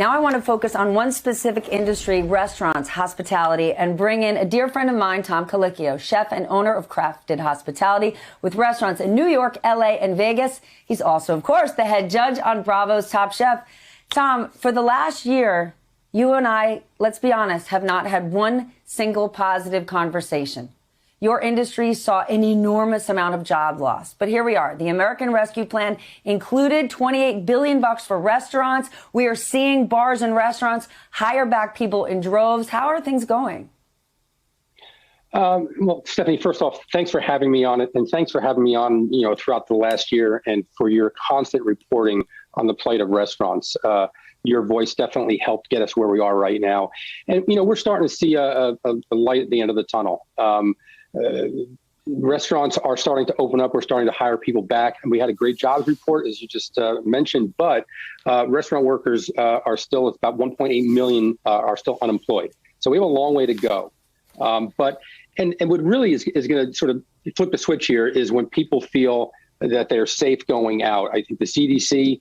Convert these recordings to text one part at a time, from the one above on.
Now I want to focus on one specific industry, restaurants, hospitality, and bring in a dear friend of mine, Tom Colicchio, chef and owner of Crafted Hospitality with restaurants in New York, LA, and Vegas. He's also, of course, the head judge on Bravo's Top Chef. Tom, for the last year, you and I, let's be honest, have not had one single positive conversation. Your industry saw an enormous amount of job loss. But here we are. The American Rescue Plan included $28 billion for restaurants. We are seeing bars and restaurants hire back people in droves. How are things going? Well, Stephanie, first off, thanks for having me on it. And thanks for having me on, throughout the last year and for your constant reporting on the plight of restaurants. Your voice definitely helped get us where we are right now. And, we're starting to see a light at the end of the tunnel. Restaurants are starting to open up. We're starting to hire people back. And we had a great jobs report, as you just mentioned. But restaurant workers are still, it's about 1.8 million are still unemployed. So we have a long way to go. But what really is going to sort of flip the switch here is when people feel that they're safe going out. I think the CDC,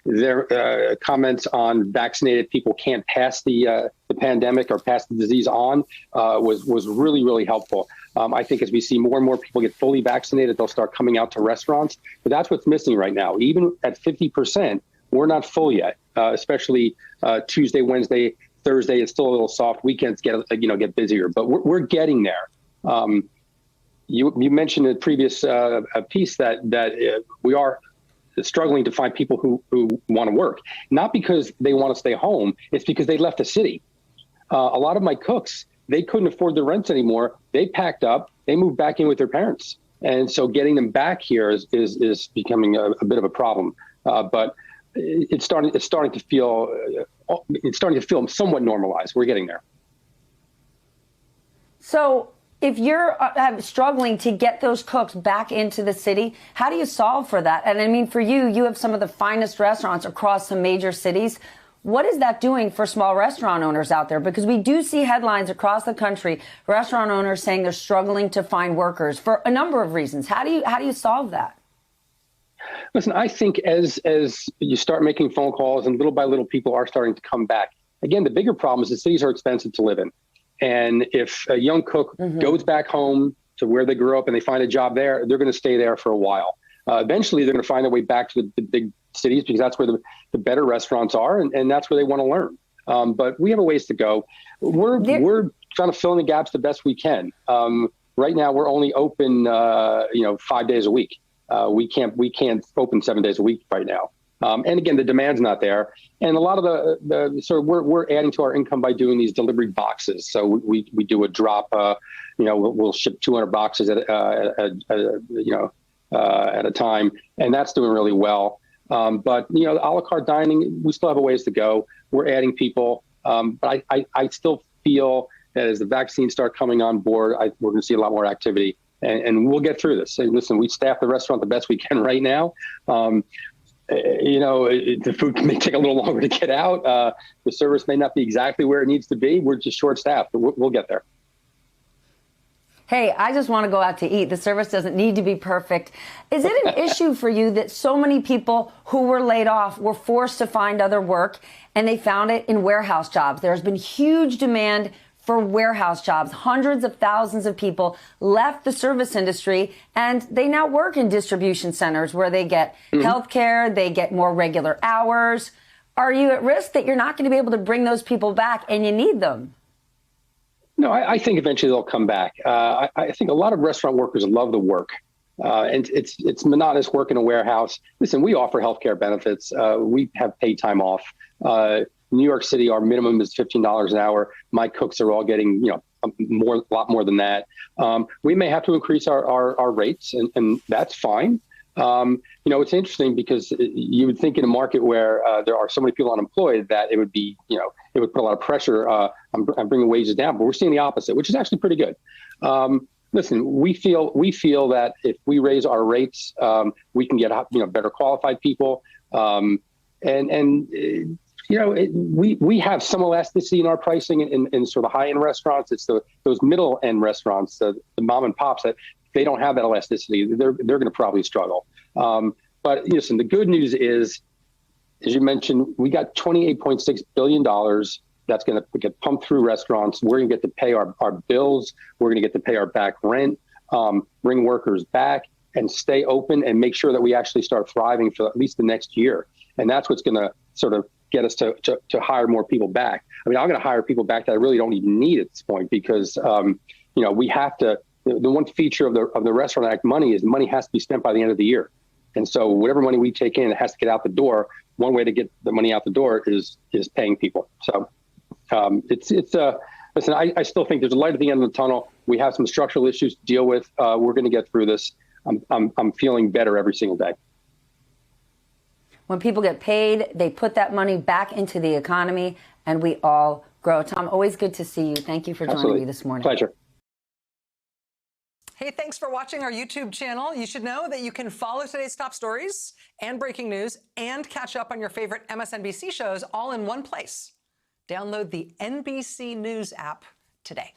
their comments on vaccinated people can't pass the pandemic or pass the disease on was really, really helpful. I think as we see more and more people get fully vaccinated, they'll start coming out to restaurants. But that's what's missing right now. Even at 50%, we're not full yet, especially Tuesday, Wednesday, Thursday. It's still a little soft. Weekends get busier, but we're getting there. You mentioned in a previous piece that we are struggling to find people who want to work, not because they want to stay home. It's because they left the city. A lot of my cooks, they couldn't afford the rents anymore. They packed up, they moved back in with their parents. And so getting them back here is becoming a bit of a problem. But it's starting to feel somewhat normalized. We're getting there. So if you're struggling to get those cooks back into the city, how do you solve for that? And I mean, for you have some of the finest restaurants across some major cities. What is that doing for small restaurant owners out there? Because we do see headlines across the country, restaurant owners saying they're struggling to find workers for a number of reasons. How do you solve that? Listen, I think as you start making phone calls and little by little people are starting to come back. Again, the bigger problem is the cities are expensive to live in. And if a young cook goes back home to where they grew up and they find a job there, they're going to stay there for a while. Eventually, they're going to find their way back to the big cities because that's where the better restaurants are, and that's where they want to learn. But we have a ways to go. We're trying to fill in the gaps the best we can. Right now, we're only open 5 days a week. We can't open 7 days a week right now. And again, the demand's not there. And a lot of we're adding to our income by doing these delivery boxes. So we do a drop, we'll ship 200 boxes at a time. And that's doing really well. But, a la carte dining, we still have a ways to go. We're adding people. But I still feel that as the vaccines start coming on board, we're going to see a lot more activity. And we'll get through this. And listen, we staff the restaurant the best we can right now. The food may take a little longer to get out. The service may not be exactly where it needs to be. We're just short-staffed, but we'll get there. Hey, I just want to go out to eat. The service doesn't need to be perfect. Is it an issue for you that so many people who were laid off were forced to find other work and they found it in warehouse jobs? There's been huge demand for warehouse jobs. Hundreds of thousands of people left the service industry and they now work in distribution centers where they get health care, they get more regular hours. Are you at risk that you're not going to be able to bring those people back and you need them? No, I think eventually they'll come back. I think a lot of restaurant workers love the work. And it's monotonous work in a warehouse. Listen, we offer healthcare benefits. We have paid time off. New York City, our minimum is $15 an hour. My cooks are all getting, a lot more than that. We may have to increase our rates, and that's fine. It's interesting because you would think in a market where there are so many people unemployed that it would be, it would put a lot of pressure on bringing wages down. But we're seeing the opposite, which is actually pretty good. Listen, we feel that if we raise our rates, we can get better qualified people, we have some elasticity in our pricing in sort of high-end restaurants. It's those middle-end restaurants, the mom and pops, that they don't have that elasticity. They're going to probably struggle. But listen, the good news is as you mentioned, we got $28.6 billion that's going to get pumped through restaurants. We're going to get to pay our bills. We're going to get to pay our back rent, bring workers back, and stay open and make sure that we actually start thriving for at least the next year. And that's what's going to sort of get us to hire more people back. I mean, I'm going to hire people back that I really don't even need at this point because, we have to. The one feature of the Restaurant Act money is money has to be spent by the end of the year. And so whatever money we take in, it has to get out the door. One way to get the money out the door is paying people. So listen, I still think there's a light at the end of the tunnel. We have some structural issues to deal with. We're going to get through this. I'm feeling better every single day. When people get paid, they put that money back into the economy, and we all grow. Tom, always good to see you. Thank you for joining me this morning. Pleasure. Hey, thanks for watching our YouTube channel. You should know that you can follow today's top stories and breaking news and catch up on your favorite MSNBC shows all in one place. Download the NBC News app today.